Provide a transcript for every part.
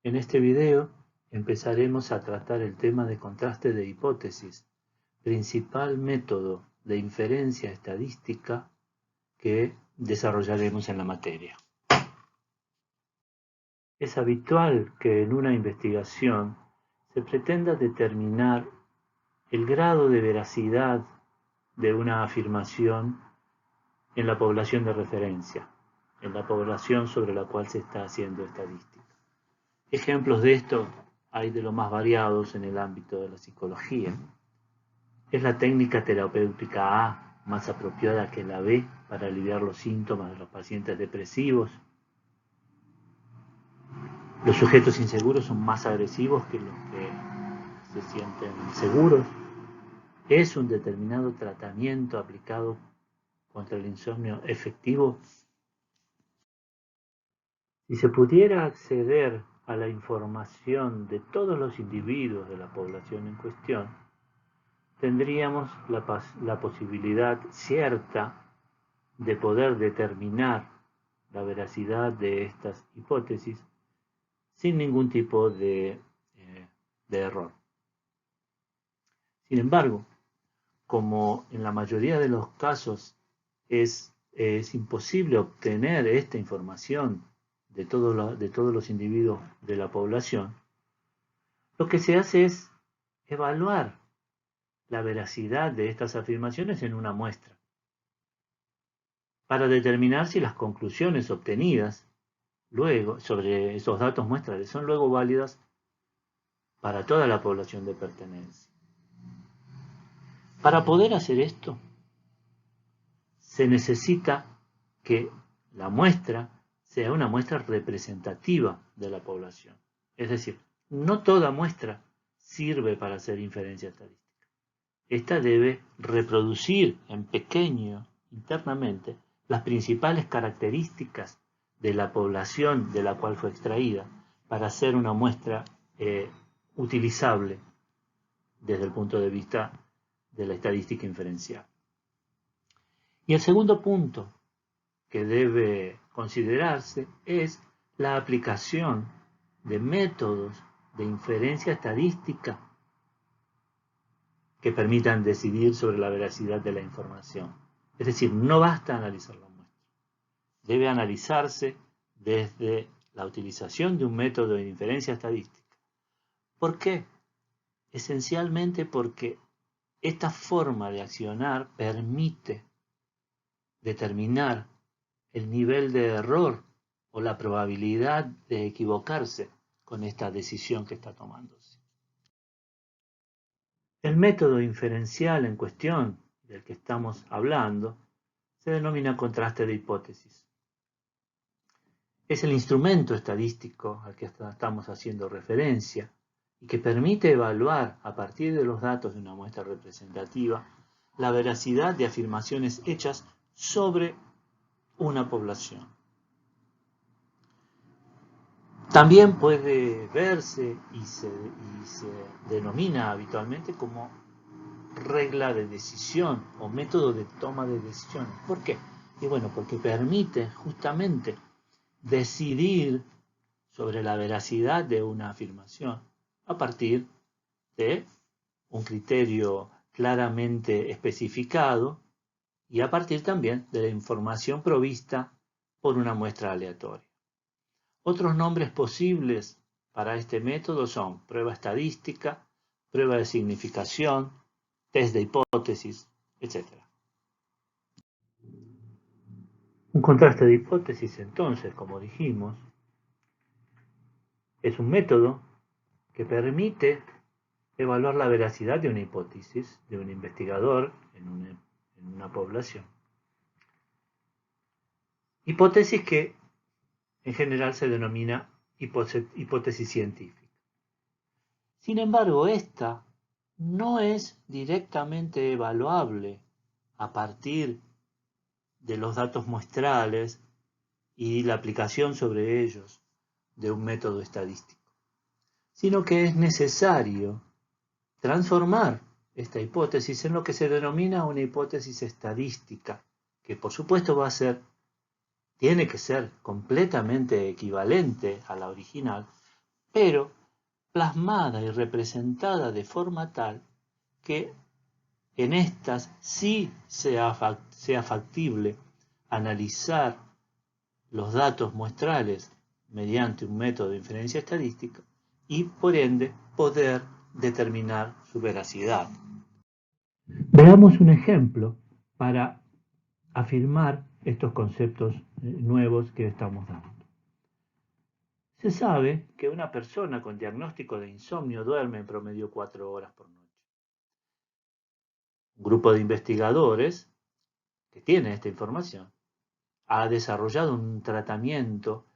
En este video empezaremos a tratar el tema de contraste de hipótesis, principal método de inferencia estadística que desarrollaremos en la materia. Es habitual que en una investigación se pretenda determinar el grado de veracidad de una afirmación en la población de referencia, en la población sobre la cual se está haciendo estadística. Ejemplos de esto hay de lo más variados en el ámbito de la psicología. ¿Es la técnica terapéutica A más apropiada que la B para aliviar los síntomas de los pacientes depresivos? ¿Los sujetos inseguros son más agresivos que los que se sienten seguros? ¿Es un determinado tratamiento aplicado contra el insomnio efectivo? Si se pudiera acceder a la información de todos los individuos de la población en cuestión, tendríamos la posibilidad cierta de poder determinar la veracidad de estas hipótesis sin ningún tipo de error. Sin embargo, como en la mayoría de los casos es imposible obtener esta información de todos los individuos de la población, lo que se hace es evaluar la veracidad de estas afirmaciones en una muestra, para determinar si las conclusiones obtenidas luego sobre esos datos muestrales son luego válidas para toda la población de pertenencia. Para poder hacer esto, se necesita que la muestra sea una muestra representativa de la población. Es decir, no toda muestra sirve para hacer inferencia estadística. Esta debe reproducir en pequeño internamente las principales características de la población de la cual fue extraída para hacer una muestra utilizable desde el punto de vista de la estadística inferencial. Y el segundo punto que debe considerarse es la aplicación de métodos de inferencia estadística que permitan decidir sobre la veracidad de la información. Es decir, no basta analizar la muestra. Debe analizarse desde la utilización de un método de inferencia estadística. ¿Por qué? Esencialmente porque esta forma de accionar permite determinar el nivel de error o la probabilidad de equivocarse con esta decisión que está tomándose. El método inferencial en cuestión del que estamos hablando se denomina contraste de hipótesis. Es el instrumento estadístico al que estamos haciendo referencia y que permite evaluar a partir de los datos de una muestra representativa la veracidad de afirmaciones hechas sobre una población. También puede verse y se denomina habitualmente como regla de decisión o método de toma de decisiones. ¿Por qué? Y bueno, porque permite justamente decidir sobre la veracidad de una afirmación a partir de un criterio claramente especificado y a partir también de la información provista por una muestra aleatoria. Otros nombres posibles para este método son prueba estadística, prueba de significación, test de hipótesis, etc. Un contraste de hipótesis, entonces, como dijimos, es un método que permite evaluar la veracidad de una hipótesis de un investigador en una población. Hipótesis que en general se denomina hipótesis científica. Sin embargo, esta no es directamente evaluable a partir de los datos muestrales y la aplicación sobre ellos de un método estadístico, sino que es necesario transformar esta hipótesis en lo que se denomina una hipótesis estadística, que por supuesto tiene que ser completamente equivalente a la original pero plasmada y representada de forma tal que en estas sí sea factible analizar los datos muestrales mediante un método de inferencia estadística y, por ende, poder determinar su veracidad. Veamos un ejemplo para afirmar estos conceptos nuevos que estamos dando. Se sabe que una persona con diagnóstico de insomnio duerme en promedio 4 horas por noche. Un grupo de investigadores que tiene esta información ha desarrollado un tratamiento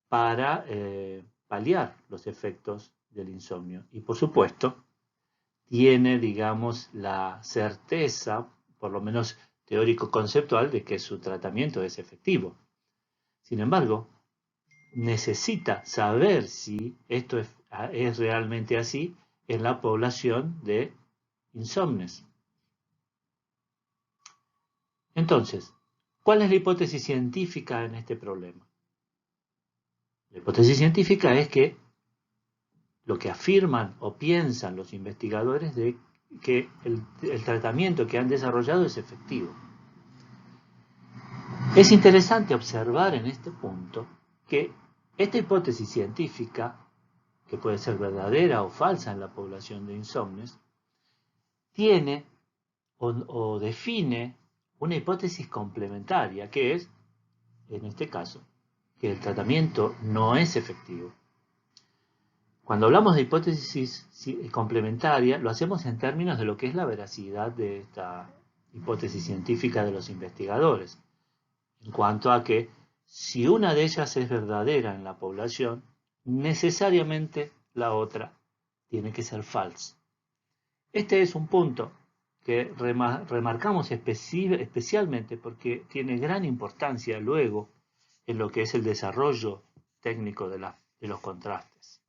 para paliar los efectos del insomnio. Y por supuesto, tiene, digamos, la certeza, por lo menos teórico-conceptual, de que su tratamiento es efectivo. Sin embargo, necesita saber si esto es realmente así en la población de insomnes. Entonces, ¿cuál es la hipótesis científica en este problema? La hipótesis científica es que lo que afirman o piensan los investigadores de que el tratamiento que han desarrollado es efectivo. Es interesante observar en este punto que esta hipótesis científica, que puede ser verdadera o falsa en la población de insomnes, tiene o define una hipótesis complementaria, que es, en este caso, que el tratamiento no es efectivo. Cuando hablamos de hipótesis complementaria, lo hacemos en términos de lo que es la veracidad de esta hipótesis científica de los investigadores, en cuanto a que si una de ellas es verdadera en la población, necesariamente la otra tiene que ser falsa. Este es un punto que remarcamos especialmente porque tiene gran importancia luego en lo que es el desarrollo técnico de los contrastes.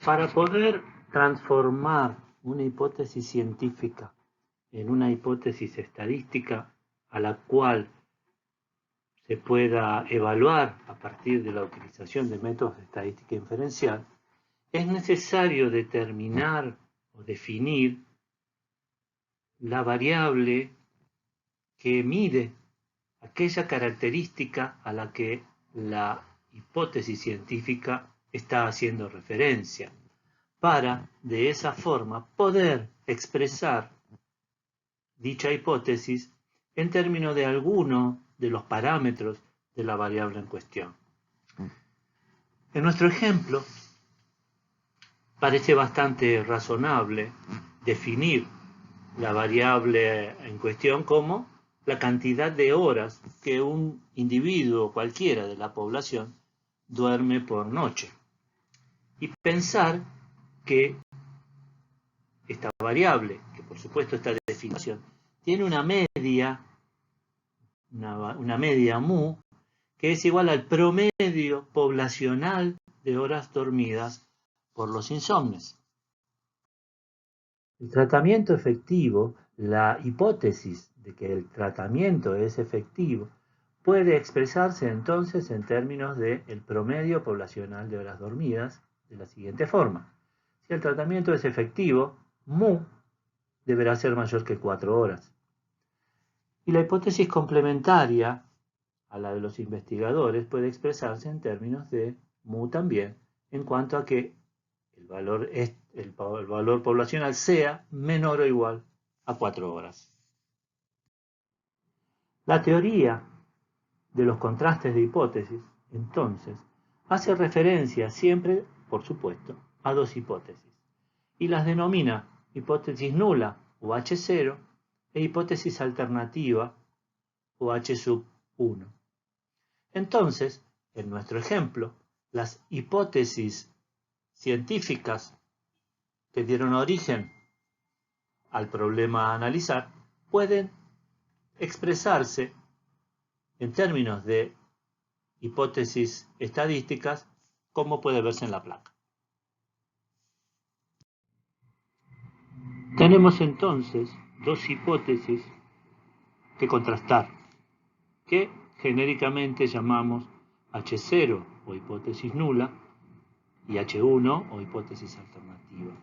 Para poder transformar una hipótesis científica en una hipótesis estadística a la cual se pueda evaluar a partir de la utilización de métodos de estadística inferencial, es necesario determinar o definir la variable que mide aquella característica a la que la hipótesis científica está haciendo referencia, para, de esa forma, poder expresar dicha hipótesis en términos de alguno de los parámetros de la variable en cuestión. En nuestro ejemplo, parece bastante razonable definir la variable en cuestión como la cantidad de horas que un individuo cualquiera de la población duerme por noche. Y pensar que esta variable, que por supuesto esta definición, tiene una media mu, que es igual al promedio poblacional de horas dormidas por los insomnes. El tratamiento efectivo, la hipótesis de que el tratamiento es efectivo, puede expresarse entonces en términos del promedio poblacional de horas dormidas de la siguiente forma. Si el tratamiento es efectivo, mu deberá ser mayor que 4 horas. Y la hipótesis complementaria a la de los investigadores puede expresarse en términos de mu también, en cuanto a que el valor poblacional sea menor o igual a 4 horas. La teoría de los contrastes de hipótesis, entonces, hace referencia siempre, por supuesto, a dos hipótesis, y las denomina hipótesis nula o H0 e hipótesis alternativa o H sub 1. Entonces, en nuestro ejemplo, las hipótesis científicas que dieron origen al problema a analizar pueden expresarse en términos de hipótesis estadísticas, como puede verse en la placa. Tenemos entonces dos hipótesis que contrastar, que genéricamente llamamos H0 o hipótesis nula y H1 o hipótesis alternativa.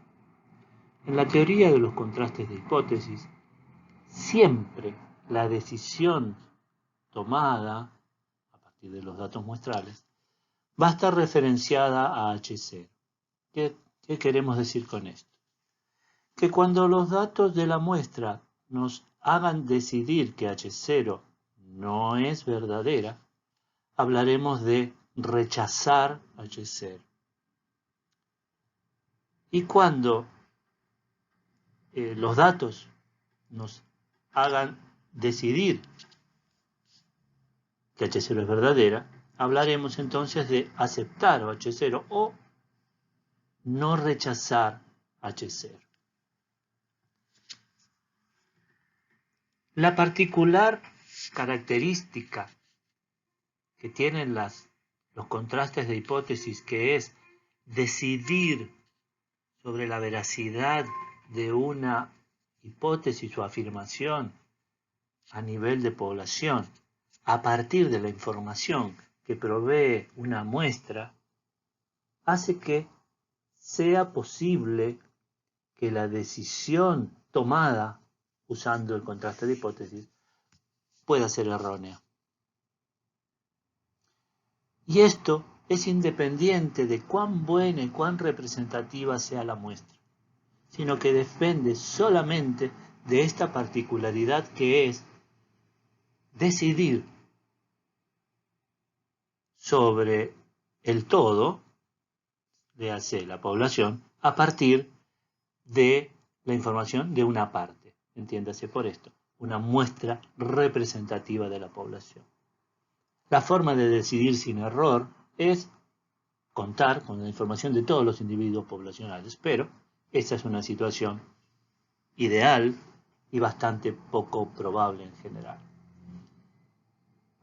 En la teoría de los contrastes de hipótesis, siempre la decisión tomada a partir de los datos muestrales va a estar referenciada a H0. ¿Qué queremos decir con esto? Que cuando los datos de la muestra nos hagan decidir que H0 no es verdadera, hablaremos de rechazar H0. Y cuando los datos nos hagan decidir que H0 es verdadera, hablaremos entonces de aceptar H0 o no rechazar H0. La particular característica que tienen los contrastes de hipótesis, que es decidir sobre la veracidad de una hipótesis o afirmación a nivel de población, a partir de la información que provee una muestra, hace que sea posible que la decisión tomada usando el contraste de hipótesis pueda ser errónea. Y esto es independiente de cuán buena y cuán representativa sea la muestra, sino que depende solamente de esta particularidad que es decidir sobre el todo, léase la población, a partir de la información de una parte. Entiéndase por esto, una muestra representativa de la población. La forma de decidir sin error es contar con la información de todos los individuos poblacionales, pero esta es una situación ideal y bastante poco probable en general.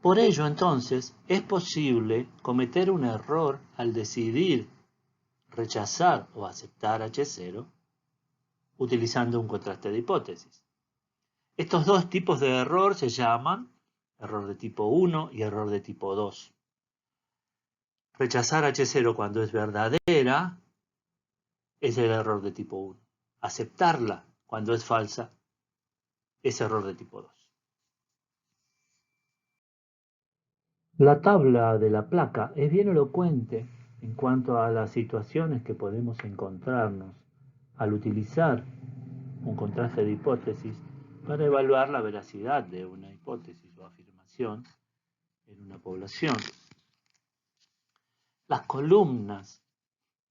Por ello, entonces, es posible cometer un error al decidir rechazar o aceptar H0 utilizando un contraste de hipótesis. Estos dos tipos de error se llaman error de tipo 1 y error de tipo 2. Rechazar H0 cuando es verdadera es el error de tipo 1. Aceptarla cuando es falsa es error de tipo 2. La tabla de la placa es bien elocuente en cuanto a las situaciones que podemos encontrarnos al utilizar un contraste de hipótesis para evaluar la veracidad de una hipótesis o afirmación en una población. Las columnas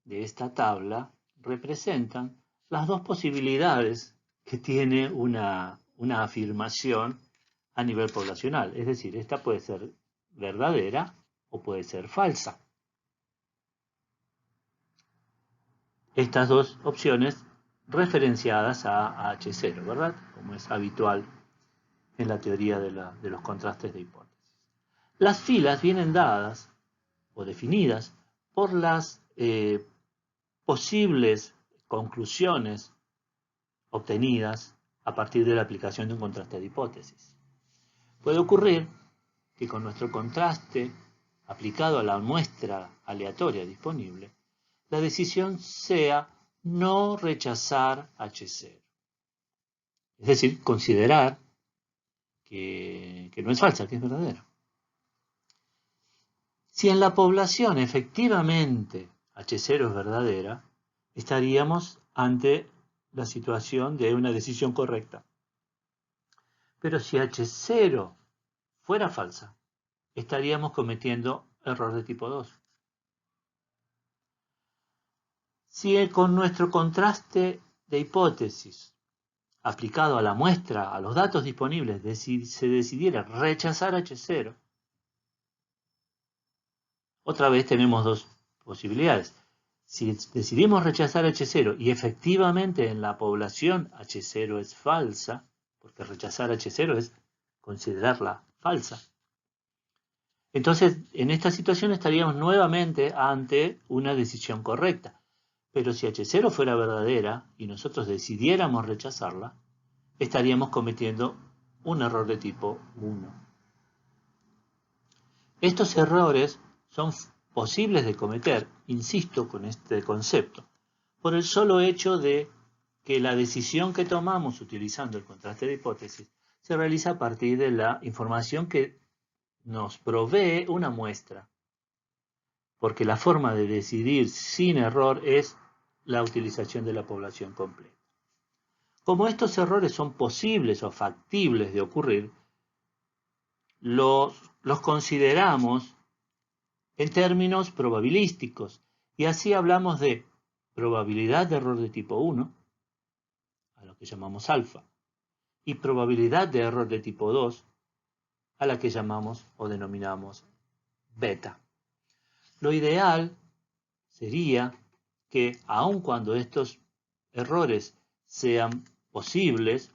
de esta tabla representan las dos posibilidades que tiene una afirmación a nivel poblacional. Es decir, esta puede ser verdadera o puede ser falsa. Estas dos opciones referenciadas a H0, ¿verdad? Como es habitual en la teoría de los contrastes de hipótesis. Las filas vienen dadas o definidas por las posibles conclusiones obtenidas a partir de la aplicación de un contraste de hipótesis. Puede ocurrir que con nuestro contraste aplicado a la muestra aleatoria disponible, la decisión sea no rechazar H0. Es decir, considerar que no es falsa, que es verdadera. Si en la población efectivamente H0 es verdadera, estaríamos ante la situación de una decisión correcta. Pero si H0 fuera falsa, estaríamos cometiendo error de tipo 2. Si con nuestro contraste de hipótesis aplicado a la muestra, a los datos disponibles, se decidiera rechazar H0, otra vez tenemos dos posibilidades. Si decidimos rechazar H0 y efectivamente en la población H0 es falsa, porque rechazar H0 es considerarla falsa, entonces en esta situación estaríamos nuevamente ante una decisión correcta. Pero si H0 fuera verdadera y nosotros decidiéramos rechazarla, estaríamos cometiendo un error de tipo 1. Estos errores son posibles de cometer, insisto con este concepto, por el solo hecho de que la decisión que tomamos utilizando el contraste de hipótesis se realiza a partir de la información que nos provee una muestra, porque la forma de decidir sin error es la utilización de la población completa. Como estos errores son posibles o factibles de ocurrir, los consideramos en términos probabilísticos, y así hablamos de probabilidad de error de tipo 1, a lo que llamamos alfa, y probabilidad de error de tipo 2, a la que llamamos o denominamos beta. Lo ideal sería que, aun cuando estos errores sean posibles,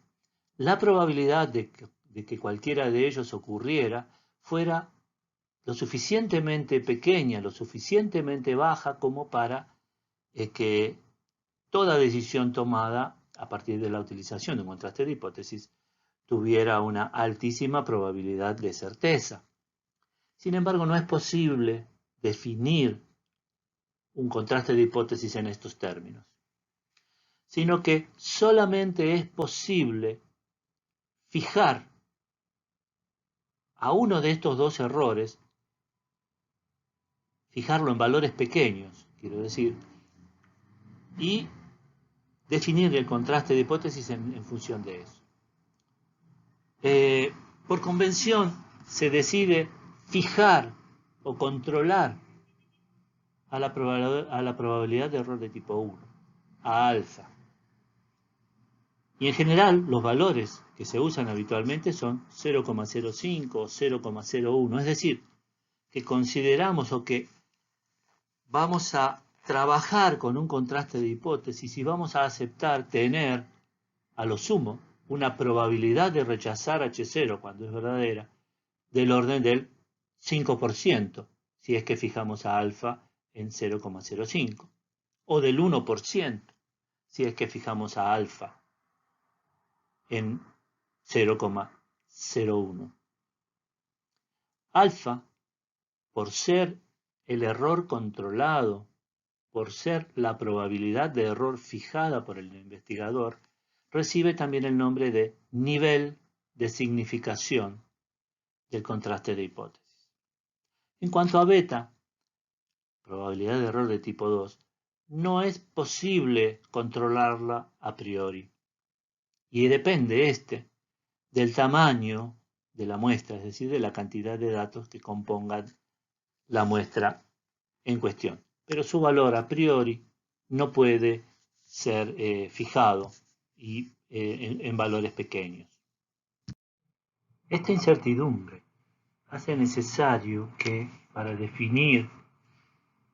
la probabilidad de que cualquiera de ellos ocurriera fuera lo suficientemente pequeña, lo suficientemente baja como para que toda decisión tomada a partir de la utilización de un contraste de hipótesis tuviera una altísima probabilidad de certeza. Sin embargo, no es posible definir un contraste de hipótesis en estos términos, sino que solamente es posible fijar a uno de estos dos errores, fijarlo en valores pequeños, quiero decir, y definir el contraste de hipótesis en función de eso. Por convención se decide fijar o controlar a la probabilidad de error de tipo 1, a alfa. Y en general los valores que se usan habitualmente son 0,05 o 0,01, es decir, que consideramos o que vamos a trabajar con un contraste de hipótesis y vamos a aceptar tener, a lo sumo, una probabilidad de rechazar H0 cuando es verdadera, del orden del 5%, si es que fijamos a alfa en 0,05, o del 1%, si es que fijamos a alfa en 0,01. Alfa, por ser el error controlado, por ser la probabilidad de error fijada por el investigador, recibe también el nombre de nivel de significación del contraste de hipótesis. En cuanto a beta, probabilidad de error de tipo 2, no es posible controlarla a priori. Y depende del tamaño de la muestra, es decir, de la cantidad de datos que compongan la muestra en cuestión. Pero su valor a priori no puede ser fijado y, en valores pequeños. Esta incertidumbre hace necesario que, para definir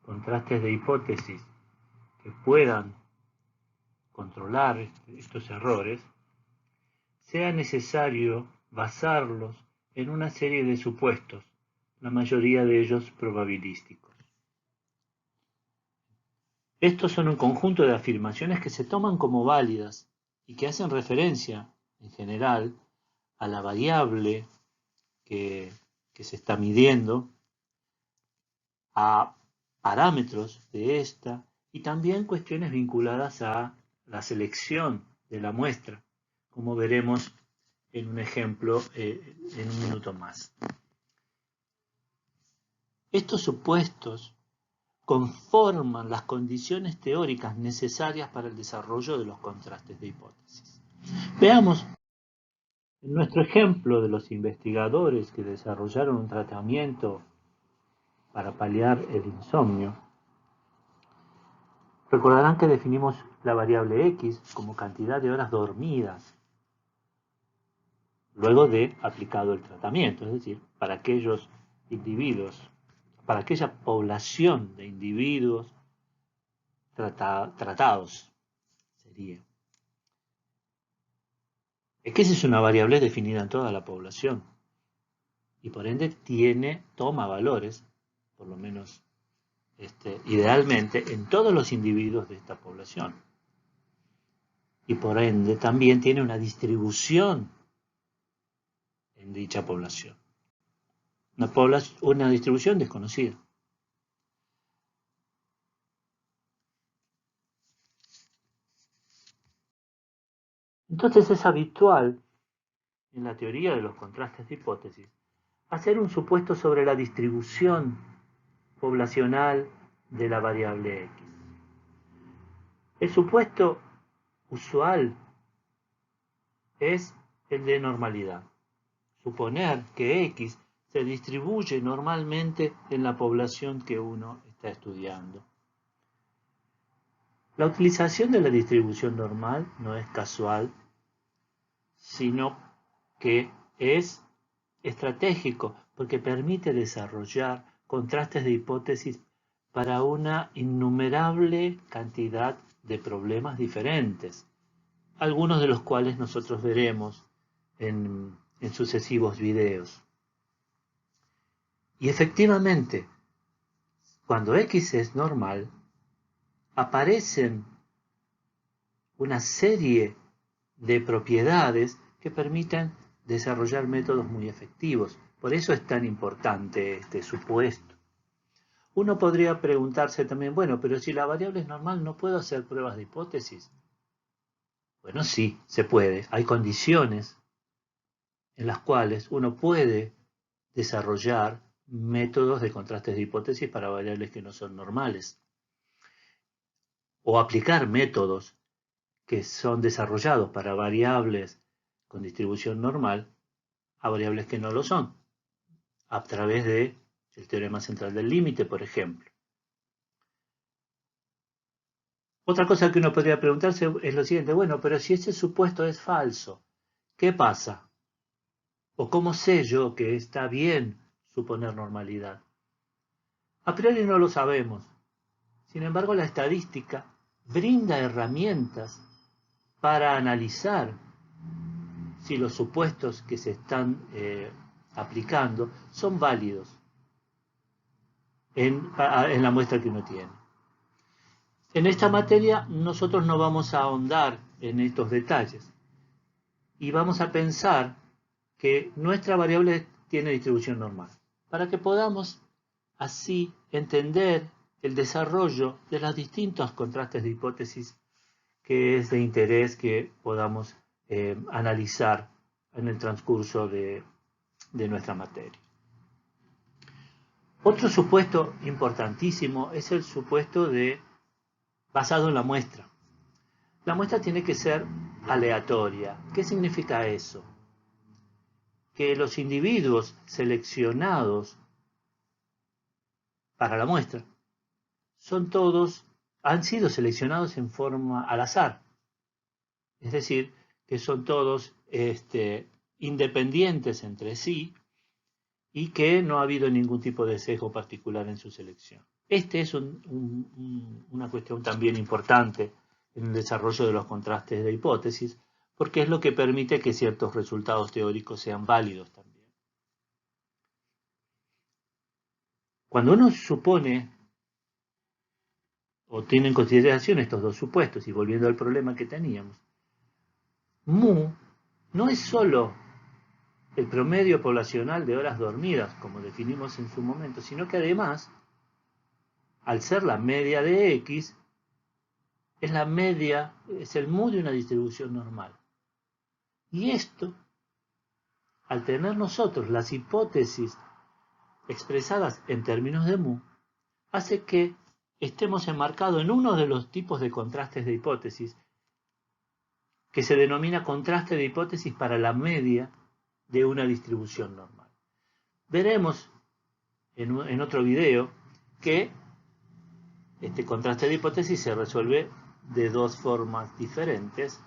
contrastes de hipótesis que puedan controlar estos errores, sea necesario basarlos en una serie de supuestos, la mayoría de ellos probabilísticos. Estos son un conjunto de afirmaciones que se toman como válidas y que hacen referencia, en general, a la variable que se está midiendo, a parámetros de esta y también cuestiones vinculadas a la selección de la muestra, como veremos en un ejemplo en un minuto más. Estos supuestos conforman las condiciones teóricas necesarias para el desarrollo de los contrastes de hipótesis. Veamos, en nuestro ejemplo de los investigadores que desarrollaron un tratamiento para paliar el insomnio, recordarán que definimos la variable X como cantidad de horas dormidas luego de aplicado el tratamiento, es decir, para aquellos individuos, para aquella población de individuos tratados, sería. Es que esa es una variable definida en toda la población y por ende toma valores, por lo menos idealmente, en todos los individuos de esta población. Y por ende también tiene una distribución en dicha población. Una distribución desconocida. Entonces es habitual en la teoría de los contrastes de hipótesis hacer un supuesto sobre la distribución poblacional de la variable X. El supuesto usual es el de normalidad. Suponer que X se distribuye normalmente en la población que uno está estudiando. La utilización de la distribución normal no es casual, sino que es estratégico porque permite desarrollar contrastes de hipótesis para una innumerable cantidad de problemas diferentes, algunos de los cuales nosotros veremos en sucesivos videos. Y efectivamente, cuando X es normal, aparecen una serie de propiedades que permiten desarrollar métodos muy efectivos. Por eso es tan importante este supuesto. Uno podría preguntarse también, bueno, pero si la variable es normal, ¿no puedo hacer pruebas de hipótesis? Bueno, sí, se puede. Hay condiciones en las cuales uno puede desarrollar métodos de contrastes de hipótesis para variables que no son normales. O aplicar métodos que son desarrollados para variables con distribución normal a variables que no lo son, a través del teorema central del límite, por ejemplo. Otra cosa que uno podría preguntarse es lo siguiente, bueno, pero si ese supuesto es falso, ¿qué pasa? ¿O cómo sé yo que está bien suponer normalidad? A priori no lo sabemos. Sin embargo, la estadística brinda herramientas para analizar si los supuestos que se están aplicando son válidos en la muestra que uno tiene. En esta materia nosotros no vamos a ahondar en estos detalles y vamos a pensar que nuestra variable tiene distribución normal, para que podamos así entender el desarrollo de los distintos contrastes de hipótesis que es de interés que podamos analizar en el transcurso de nuestra materia. Otro supuesto importantísimo es el supuesto basado en la muestra. La muestra tiene que ser aleatoria. ¿Qué significa eso? Que los individuos seleccionados para la muestra han sido seleccionados en forma al azar. Es decir, que son todos independientes entre sí y que no ha habido ningún tipo de sesgo particular en su selección. Este es una cuestión también importante en el desarrollo de los contrastes de hipótesis, porque es lo que permite que ciertos resultados teóricos sean válidos también. Cuando uno supone o tiene en consideración estos dos supuestos, y volviendo al problema que teníamos, mu no es solo el promedio poblacional de horas dormidas, como definimos en su momento, sino que además, al ser la media de X, es la media, es el mu de una distribución normal. Y esto, al tener nosotros las hipótesis expresadas en términos de mu, hace que estemos enmarcados en uno de los tipos de contrastes de hipótesis que se denomina contraste de hipótesis para la media de una distribución normal. Veremos en otro video que este contraste de hipótesis se resuelve de dos formas diferentes,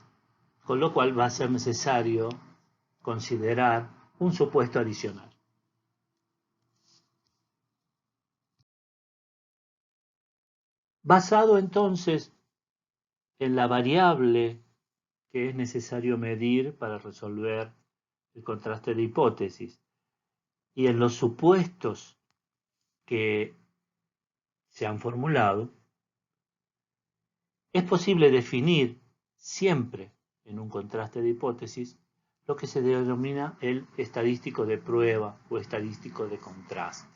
con lo cual va a ser necesario considerar un supuesto adicional. Basado entonces en la variable que es necesario medir para resolver el contraste de hipótesis y en los supuestos que se han formulado, es posible definir siempre en un contraste de hipótesis lo que se denomina el estadístico de prueba o estadístico de contraste.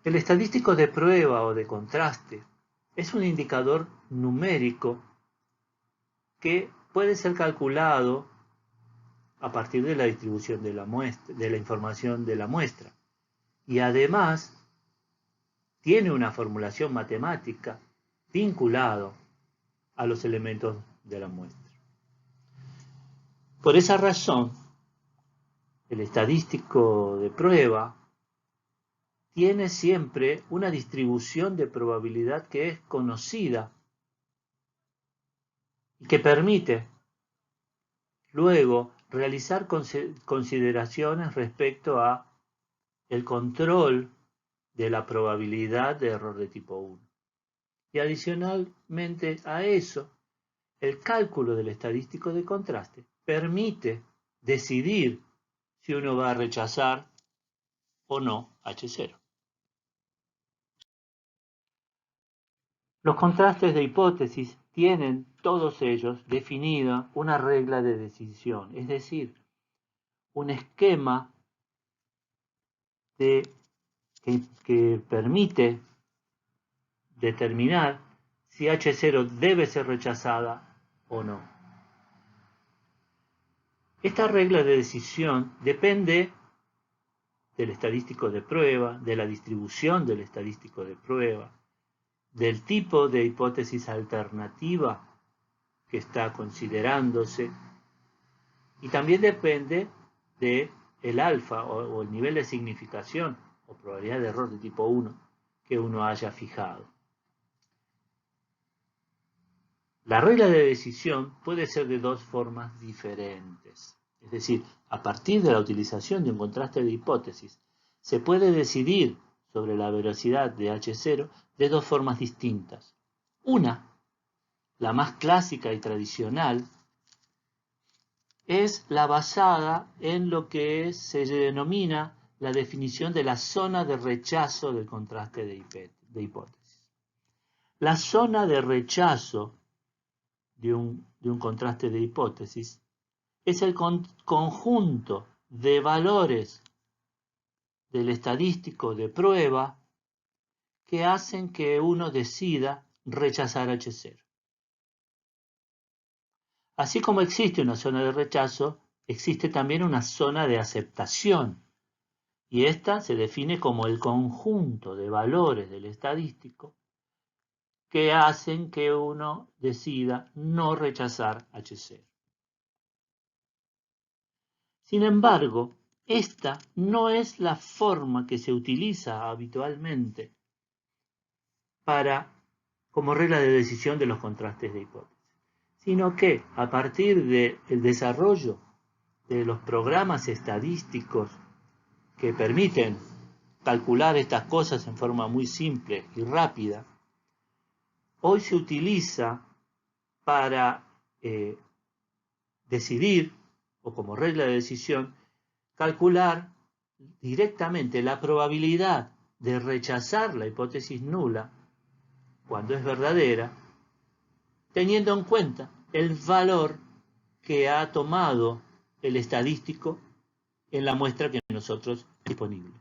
El estadístico de prueba o de contraste es un indicador numérico que puede ser calculado a partir de la distribución de la muestra, de la información de la muestra. Y además tiene una formulación matemática vinculado a los elementos de la muestra. Por esa razón, el estadístico de prueba tiene siempre una distribución de probabilidad que es conocida y que permite luego realizar consideraciones respecto a el control de la probabilidad de error de tipo 1. Y adicionalmente a eso, el cálculo del estadístico de contraste permite decidir si uno va a rechazar o no H0. Los contrastes de hipótesis tienen todos ellos definida una regla de decisión, es decir, un esquema que permite determinar si H0 debe ser rechazada o no. Esta regla de decisión depende del estadístico de prueba, de la distribución del estadístico de prueba, del tipo de hipótesis alternativa que está considerándose, y también depende del alfa o el nivel de significación o probabilidad de error de tipo 1 que uno haya fijado. La regla de decisión puede ser de dos formas diferentes. Es decir, a partir de la utilización de un contraste de hipótesis, se puede decidir sobre la veracidad de H0 de dos formas distintas. Una, la más clásica y tradicional, es la basada en lo que se denomina la definición de la zona de rechazo del contraste de hipótesis. La zona de rechazo de un contraste de hipótesis es el conjunto de valores del estadístico de prueba que hacen que uno decida rechazar H0. Así como existe una zona de rechazo, existe también una zona de aceptación, y esta se define como el conjunto de valores del estadístico que hacen que uno decida no rechazar H0. Sin embargo, esta no es la forma que se utiliza habitualmente como regla de decisión de los contrastes de hipótesis, sino que a partir del desarrollo de los programas estadísticos que permiten calcular estas cosas en forma muy simple y rápida, hoy se utiliza para decidir, o como regla de decisión, calcular directamente la probabilidad de rechazar la hipótesis nula cuando es verdadera, teniendo en cuenta el valor que ha tomado el estadístico en la muestra que nosotros disponible.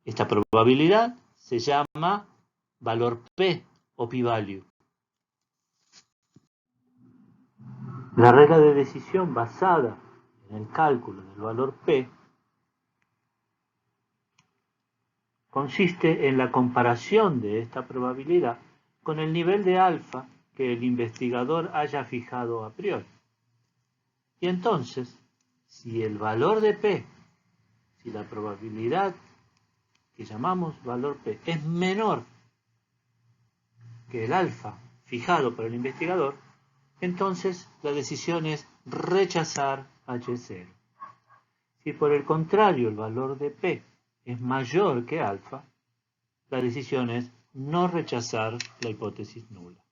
Esta probabilidad se llama valor P o p-value. La regla de decisión basada en el cálculo del valor P consiste en la comparación de esta probabilidad con el nivel de alfa que el investigador haya fijado a priori. Y entonces, si el valor de P, si la probabilidad que llamamos valor P es menor que el alfa fijado por el investigador, entonces la decisión es rechazar H0. Si por el contrario el valor de P es mayor que alfa, la decisión es no rechazar la hipótesis nula.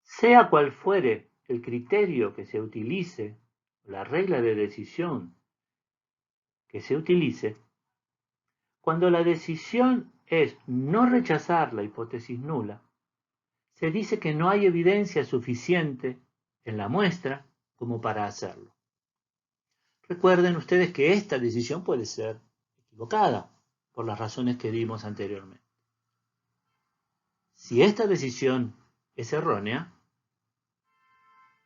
Sea cual fuere el criterio que se utilice, la regla de decisión que se utilice, cuando la decisión es no rechazar la hipótesis nula, se dice que no hay evidencia suficiente en la muestra como para hacerlo. Recuerden ustedes que esta decisión puede ser equivocada por las razones que dimos anteriormente. Si esta decisión es errónea,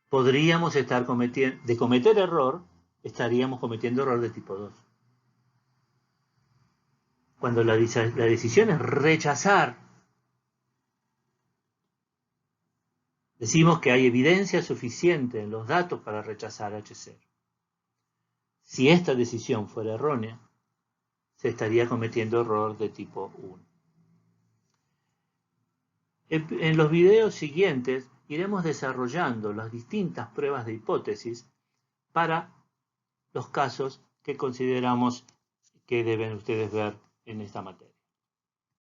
podríamos estar de cometer error, estaríamos cometiendo error de tipo 2. Cuando la decisión es rechazar, decimos que hay evidencia suficiente en los datos para rechazar H0. Si esta decisión fuera errónea, se estaría cometiendo error de tipo 1. En los videos siguientes iremos desarrollando las distintas pruebas de hipótesis para los casos que consideramos que deben ustedes ver en esta materia.